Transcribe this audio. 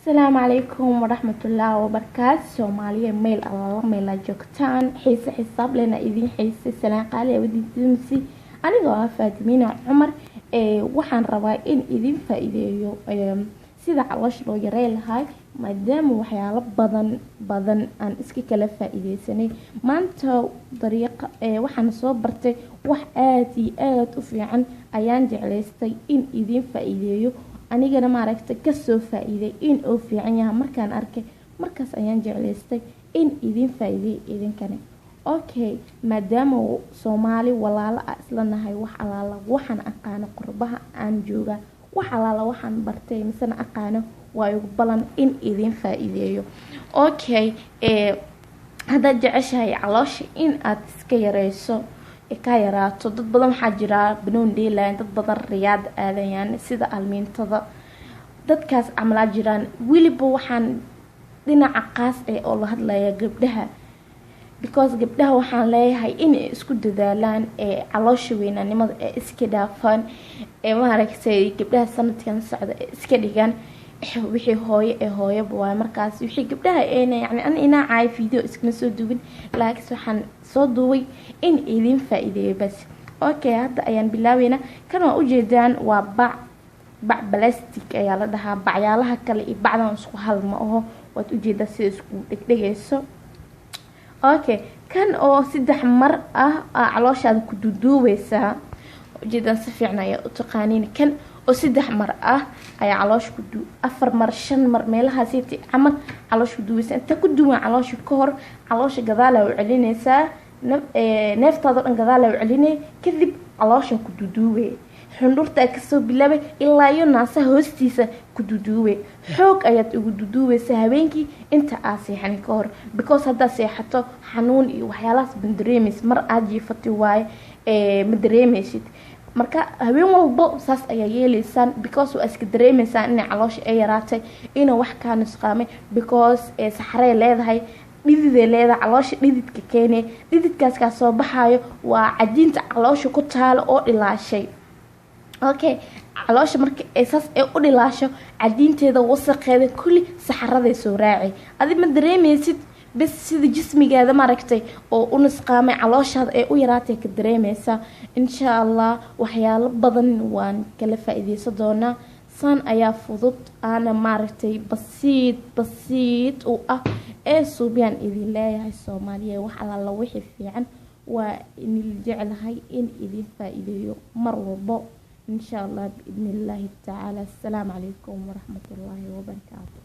السلام عليكم ورحمة الله وبركاته. سومالية ميل الله ميل جوكتان حيس حساب لنا إذين حيس سلام قالي ودي تمسي أنيغو فاتمين عمر waxaan rabaa in idin faa'iideeyo sida caloosh loo yareyn lahaa maadaama waxyaalo badan aan iska kala faa'iideysanay maanta dariiqa waxaan soo bartay wax aad iyo aad u fiican ayaan jeclaystay in idin faa'iideeyo anigana ma aragtay ka soo faa'iiday in uu fiican yahay markaan arkay markaas ayaan jeclaystay in idin faa'iideeyo idinkana okay maadaama Soomaali walaalo isla nahay wax alaala waxaan aqaano qurbaha aan jooga wax alaala waxaan bartay misana aqaano waa ugu balan in idin faa'iideeyo okay hada jeceshahay caloosh in aad iska yareyso ka yaraato dad badan waxa jira banoon dheelaan dad badan riyaad aadayaan sida almiintada dadkaas amla jiraan wiliba waxaan dhinaca qaas oo la hadlaya gabdhaha because gabdhaha waxaan leeyahay in ay isku dadaalaan caloosha weynanimada iska dhaafaan ma aragtay gabdhaha sanadkan socda iska dhigan wixii hooyo waa markaas wixii gabdhaha yani ina caay video iska soo duubin laakiin waxaan soo duubay in idin faa'iideeyo bas okay hadda ayaan bilaawayna kan waa u jeedaan waa bac plastic ayaa la dhahaa bacyaalaha kale iyo bacdan isku hal ma aho waad u jeedaa sida isku dhigdhigayso okay kan oo 3 mar calooshaada ku duduubeysa ujeedan si fiican ayaa u taqaaniin kan oo 3 mar ayaa caloosh ku 4 mar 5 mar meelaha siiti camal caloosh ku duubeysa inta ku duwan caloosh ka hor caloosha gadaal u celinaysa neeftaada dhan gadaal u celinay kadib caloosha ku duduubay xundurta ka soo bilaabay ilaa iyo naasa hoostiisa ku duduubay xoog ayaad ugu duduubeysa habeenkii inta aad seexan ka hor because hadda seexato xanuun iyo waxyaalahaas bandareemis mar aad jiifatay waay ma dareemaysid marka habeen walba saas ayaa yeelaysan because waa iska dareemaysan in caloosha ay yaraatay in wax ka nusqaamay because saxarey leedahay dhididee leedahay caloosha dhididka keenay dhididkaas ka soo baxayo waa cajiinta caloosha ku taalo oo dhilaashay okay caloosha marka esas u dhilaasho cajiinteeda wasaqeeda kulli saxaraday soo raacay adi ma dareemaysid bas sida jismigaada ma aragtay oo u nusqaamay calooshaada u yaraatay ka dareemaysa insha Allah waxyaalo badan waan kala faa'iideysan doonaa san ayaa fudud ana ma aragtay basiid oo suubiyan idin leeyahay Soomaaliya wax alla wixii fiican waa in jecelahay in idin faa'iideeyo mar walba إن شاء الله بإذن الله تعالى. السلام عليكم ورحمة الله وبركاته.